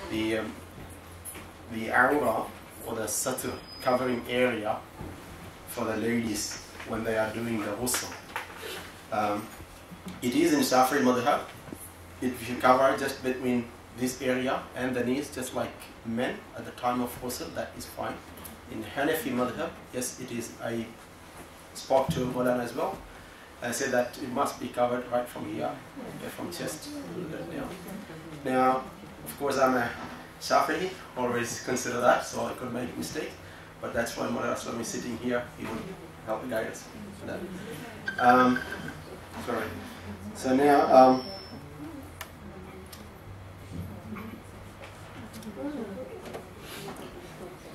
the awra or the satur covering area for the ladies when they are doing the ghusl. It is in Shafi'i madhab. If you cover just between this area and the knees, just like men at the time of ghusl, that is fine. In Hanafi madhab, yes, it is. I spoke to Molan as well. I said that it must be covered right from here, from chest. Now, of course, I'm a Shafi'i, always consider that, so I could make a mistake. But that's why Molan Aslam is sitting here. He will help guide us for that. Sorry. So now,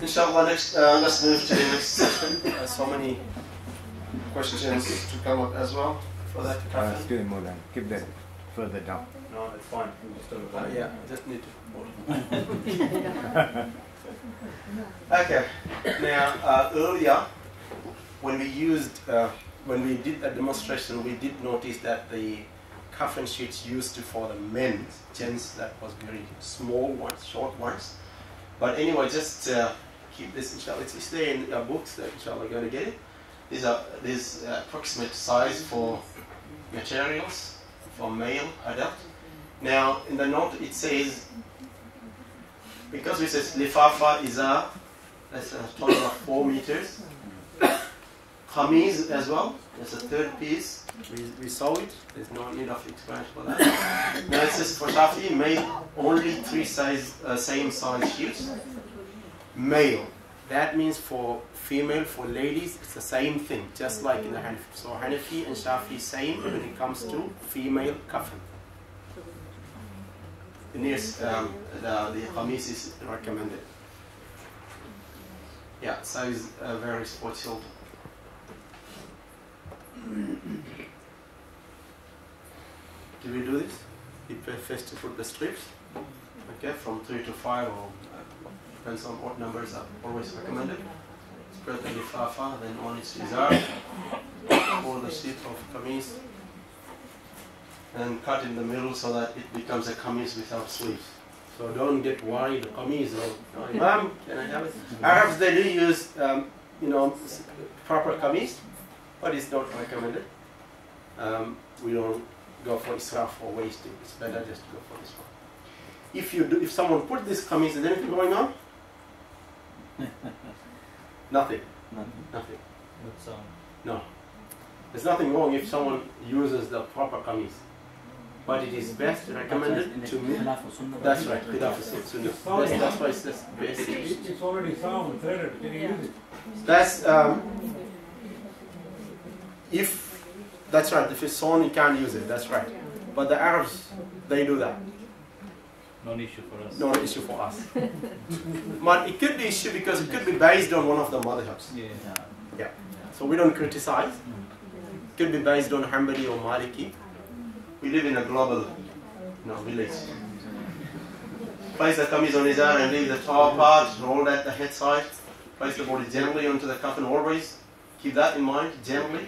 inshallah, let's move to the next section. So many questions to come up as well for that. Excuse me, Molan. Keep that further down. No, it's fine. Yeah, I just need to. Okay. Now, earlier, when we did a demonstration, we did notice that the coffin sheets used for the gents, that was very small ones, short ones. But anyway, just keep this, inshallah. It's there in your books that inshallah you're going to get it. These are approximate size for materials for male adult. Now in the note it says, because it says lifafa izar, that's a total of 4 meters. Qameez as well, that's a third piece. We saw it, there's no need of explanation for that. Now it says for Shafi, made only 3 same size sheets. Male, that means for female, for ladies, it's the same thing, just like in the Hanafi. So Hanafi and Shafi same when it comes to female coffin. Yes, the Qameez is recommended. Yeah, size varies for children. Do we do this? We first to put the strips, okay, from 3 to 5, or depends on what numbers are always recommended. Spread the lifafa, then on its izar, pour the sheet of Qameez, and cut in the middle so that it becomes a Qameez without sleeves. So don't get worried, the Qameez, or Imam, can I have it? Arabs, they do use, proper Qameez, but it's not recommended. We don't go for israf or wasting. It's better just to go for this one. If someone put this Qameez, is anything going on? Nothing. Nothing. No. There's nothing wrong if someone uses the proper Qameez. But it is best recommended to me. That's right. That's why it's best. It's already found, threaded. Can you use it? That's that's right. If it's sewn, you can't use it. That's right. But the Arabs, they do that. No issue for us. No issue for us. But it could be issue because it could be based on one of the madhabs. Yeah. So we don't criticize. It could be based on Hanbali or Maliki. We live in a global, village. Place the Qameez on his arm and leave the top part, roll at the head side. Place the body gently onto the coffin always. Keep that in mind, gently.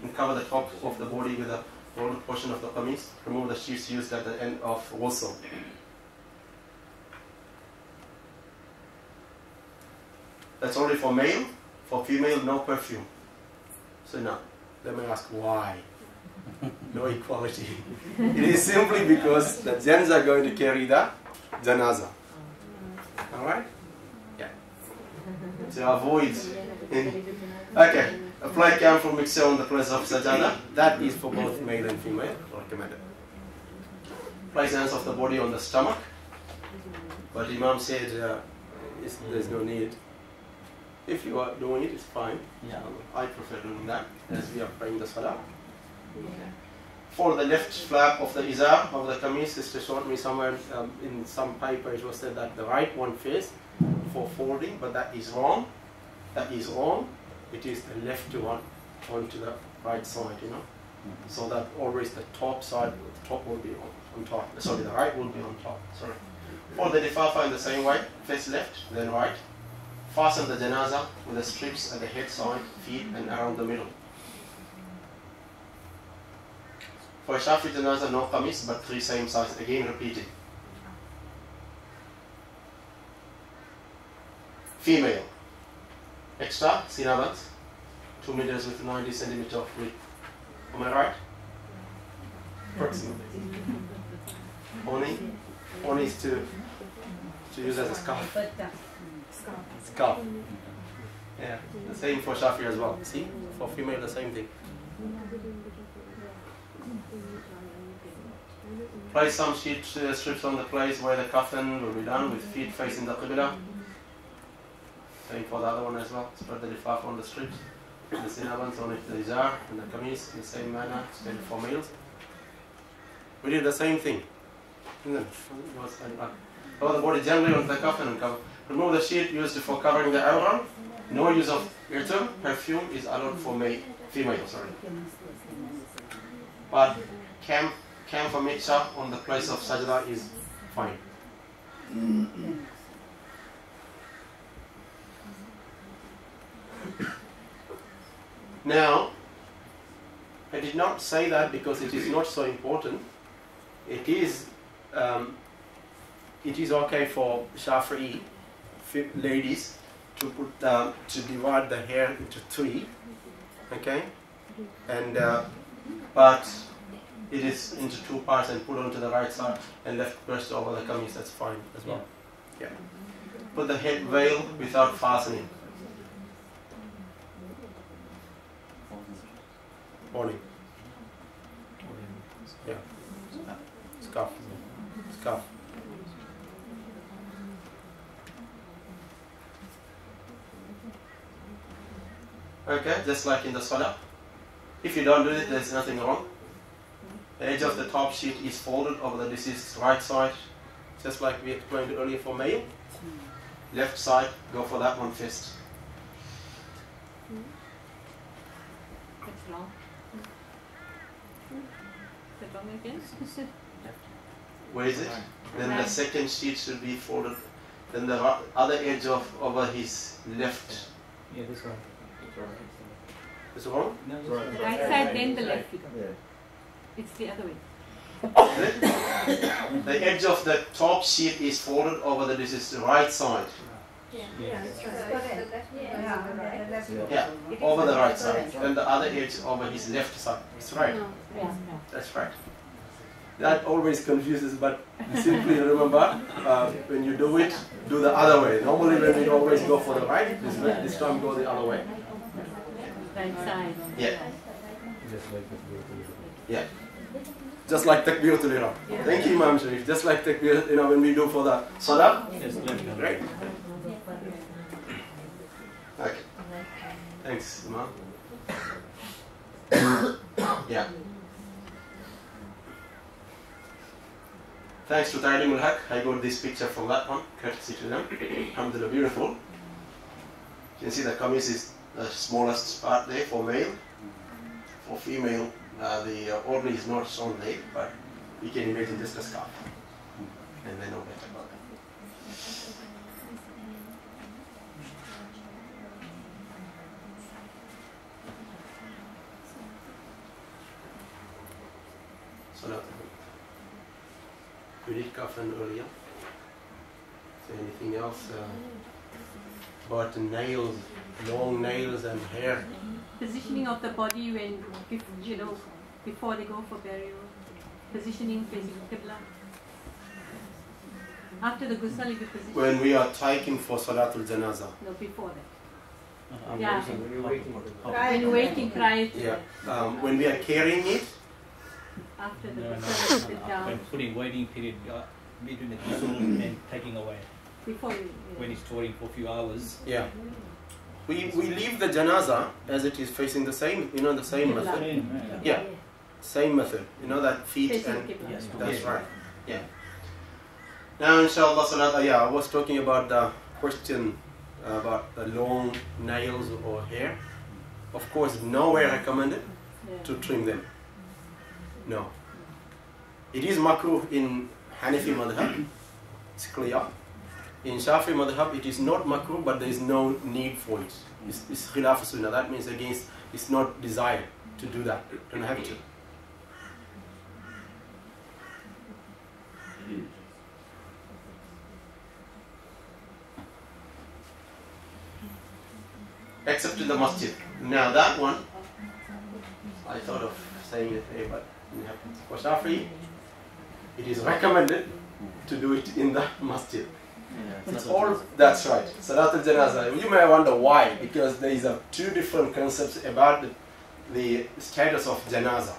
And cover the top of the body with a rolled portion of the Qameez. Remove the sheets used at the end of ghusl. That's only for male. For female, no perfume. So now, they may ask why. No equality. It is simply because the gens are going to carry the Janazah. Alright? Yeah. To avoid any. Okay. Apply camphor mixture on the place of sajada. That is for both male and female. Recommended. Place hands of the body on the stomach. But Imam said there's no need. If you are doing it, it's fine. Yeah. I prefer doing that as we are praying the salah. Okay. For the left flap of the izar of the Qameez, sister showed me somewhere in some paper it was said that the right one face for folding, but that is wrong. That is wrong. It is the left one onto the right side, So that always the top side, the top will be on top. Sorry, the right will be on top. Sorry. For the lifafa in the same way, face left, then right. Fasten the janazah with the strips at the head side, feet, and around the middle. For Shafi janazah, no Qameez, but 3 same size. Again, repeated. female. Extra, sinabat, 2 meters with 90 centimeters of width. Am I right? Approximately. Oni is to use as a scarf. Scarf. Yeah, the same for Shafi as well. See, for female the same thing. Place some sheet strips on the place where the coffin will be done with feet facing the Qibla. Same for the other one as well. Spread the lifaf on the strips. The sinabans on it, the izar and the kameez in the same manner, same for males. We did the same thing. Cover the body generally on the coffin and cover. Remove the sheet used for covering the awra. No use of irtur, perfume is allowed for female. But camphor mixture on the place of sajda is fine. Now, I did not say that because it is not so important. It is okay for Shafi'i ladies to put to divide the hair into 3, okay, and but it is into 2 parts and put onto the right side and left breast over the kameez. That's fine as well. Yeah. Put the head veil without fastening. Morning. Yeah. Scarf. Scarf. Okay, just like in the salah. If you don't do it, there's nothing wrong. The edge of the top sheet is folded over the deceased's right side, just like we explained earlier for male. Left side, go for that one first. That's wrong. Is it wrong again? Where is it? Then the second sheet should be folded. Then the other edge of over his left. Yeah, this one. Is it wrong? No, this The one. right side, then the left. It's the other way. The edge of the top sheet is folded over the deceased's right side. Yeah. Yeah, over the right side. Then the other edge over his left side. That's right. Yeah. That's right. That always confuses, but simply remember, when you do it, do the other way. Normally when we always go for the right, this time go the other way. Right side. Yeah. Just like Yeah. Just like Takbiratul Ihram. Thank you, Imam Sharif. Just like Takbir, when we do for the Salah. Yes, left hand. Right. Okay. Thanks, Imam. Yeah. Thanks to Ta'lim al-Haq, I got this picture from that one, courtesy to them. Alhamdulillah, beautiful. You can see the kameez is the smallest part there for male. For female, the order is not shown there, but you can imagine just a scarf. And they know better about that. Salat. We did coffin earlier. So anything else about the nails, long nails and hair? Positioning of the body when, before they go for burial. Positioning facing Qibla. After the ghusl, you position. When we are taking for Salatul Janazah. No, before that. Yeah. When you're waiting prior to Yeah. that. When we are carrying it, After the No, ghusl, sit When down. putting waiting period between the ghusl and taking away. Before you. When he's storing for a few hours. yeah. We leave the Janazah as it is facing the same, the same method. Same, Yeah. Same method. That feet Facing and Qibla. Yes. that's Yes. right. Yeah. Now, inshallah, salat. I was talking about the question about the long nails or hair. Of course, nowhere recommended Yeah. to trim them. No. It is makruh in Hanafi madhab. It's clear. In Shafi madhab, it is not makruh, but there is no need for it. It's khilaf sunnah. That means it's not desired to do that. You don't have to. except in the masjid. Now that one, I thought of saying it here, but for Shafi, it is recommended to do it in the masjid. It's all, that's right. Salat al-Janazah. You may wonder why, because there is two different concepts about the status of Janazah.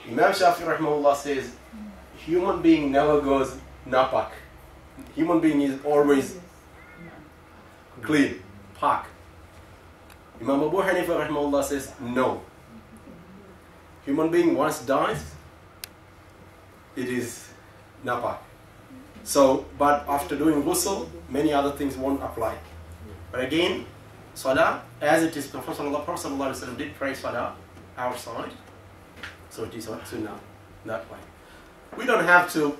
Imam Shafi rahimahullah says, human being never goes napak. Human being is always clean, pak. Imam Abu Hanifa rahimahullah says, no. Human being once dies, it is napak. So, but after doing ghusl, many other things won't apply. But again, salah, as it is, Prophet ﷺ did pray salah outside. So it is sunnah that way. We don't have to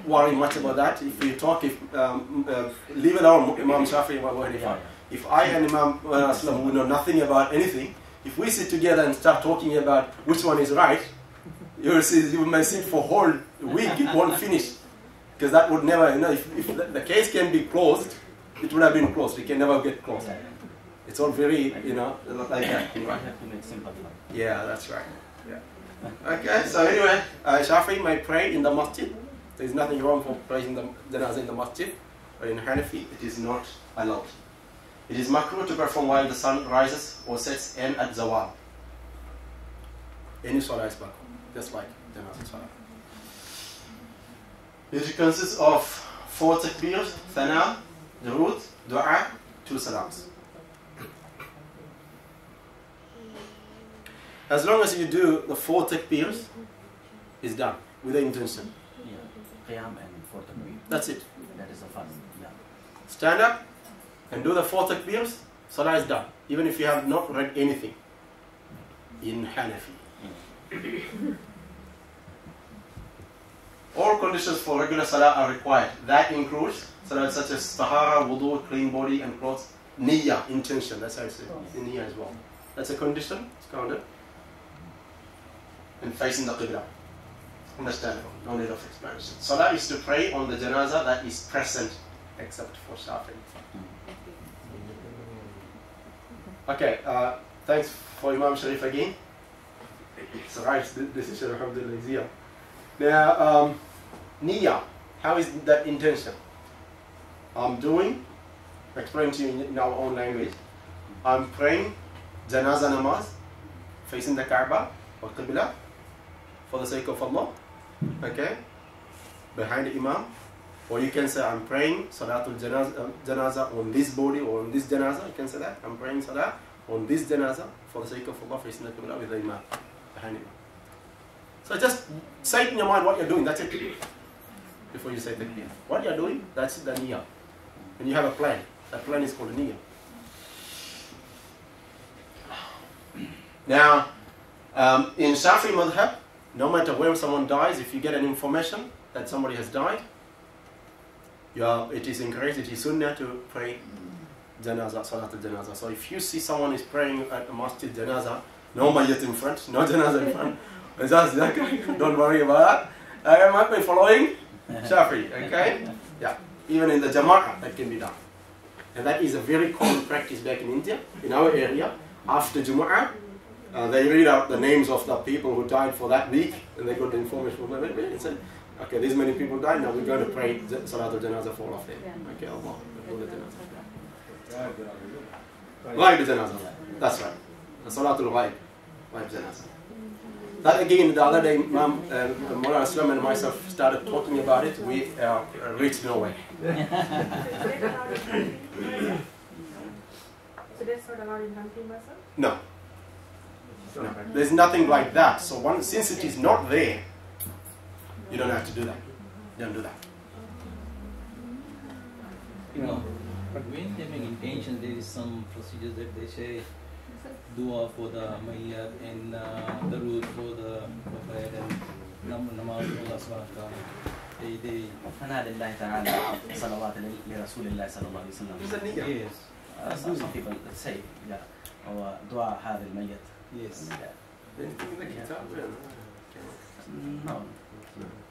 worry much about that. If we talk, leave alone Imam Shafi and Abu Hanifa. If I and Imam Aslam, who know nothing about anything, if we sit together and start talking about which one is right, you may sit for a whole week, it won't finish. Because that would never, if the case can be closed, it would have been closed. It can never get closed. It's all very, like that. Right? Yeah, that's right. Yeah. Okay, so anyway, Shafi may pray in the masjid. There's nothing wrong for praying the janazah in the masjid. But in Hanafi, it is not allowed. It is makruh to perform while the sun rises or sets and at zawal. Any salah is makruh, just like janazah salah. It consists of 4 takbirs, thana, durud, dua, 2 salams. As long as you do the 4 takbirs, it's done with the intention. Yeah, qiyam and 4 takbir. That's it. That is the fast. Yeah. Stand up and do the 4 takbirs, salah is done. Even if you have not read anything in Hanafi. All conditions for regular salah are required. That includes salah such as tahara, wudu, clean body and clothes. Niyyah, intention, that's how it's in niyyah as well. That's a condition, it's counted. And facing the qibla. Understandable, no need of explanation. Salah is to pray on the janazah that is present, except for Shafi. Okay, thanks for Imam Sharif again. It's a right decision, alhamdulillah, is here. Now, niyyah, how is that intention? I'm doing, explain to you in our own language. I'm praying janazah namaz, facing the Kaaba or Qibla, for the sake of Allah, okay, behind the Imam. Or you can say, I'm praying Salatul Janazah on this body or on this Janazah, you can say that. I'm praying Salah on this Janazah for the sake of Allah, facing the Qibla with the Imam, behind Imam. So just say it in your mind what you're doing, that's it. Before you say takbir. What you're doing, that's the niyyah. And you have a plan. That plan is called a niyyah. Now, in Shafi madhab, no matter where someone dies, if you get an information that somebody has died, it is encouraged, it is sunnah to pray janazah, salat al-janazah. So if you see someone is praying at a masjid janazah, no mayyat in front, no janazah in front, don't worry about that. I might be following Shafi, okay? Yeah, even in the Jama'ah that can be done. And that is a very common practice back in India, in our area. After Jumu'ah, they read out the names of the people who died for that week, and they got the information from them and say, okay, these many people died, now we're going to pray Salatul Janazah for all of them. Okay, Allah, Ghaib Janazah. That's right. Salatul Ghaib Janazah. That again, the other day, Mullah Aslam and myself started talking about it. We reached nowhere. So that's not allowed in Hanafi Mazhab? No. No. There's nothing like that. So since it is not there, you don't have to do that. Don't do that. But when they make intention, there is some procedures that they say dua for the mayyat and the root for the prophet and namaz for Allah subhanahu wa ta'ala. They فنادى الله تعالى صلوات لرسول الله صلى الله عليه وسلم. Yes. Some people say, yeah, or dua هذا الميت. Yes. Anything in the kitab? No.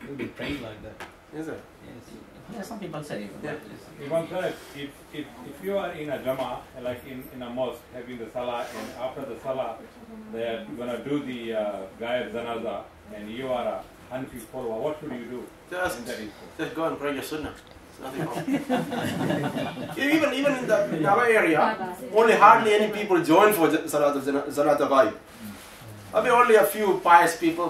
You'll be praying like that. Is it? Yes. Yeah, what some people say. Yeah. Even said, if you are in a Jama, like in a mosque, having the Salah, and after the Salah, they are going to do the Gayat Janazah, and you are a Hanfi follower, what should you do? Just go and pray your Sunnah. Nothing wrong. even in our area, only hardly any people join for Salat al-Ghaib. I mean, only a few pious people,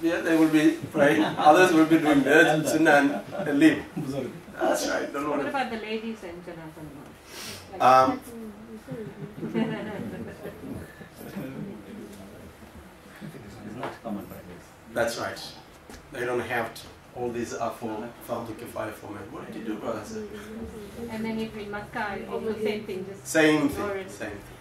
they will be praying, others will be doing their Sunnah and leave. That's right. Don't What worry. about the ladies and Janazah? It's not common practice. That's right. They don't have to. All these are for Fardu Kifaya for men. What did you do, brother? And then if in Makkah, also same thing. Just Same ignore thing. it. Same thing.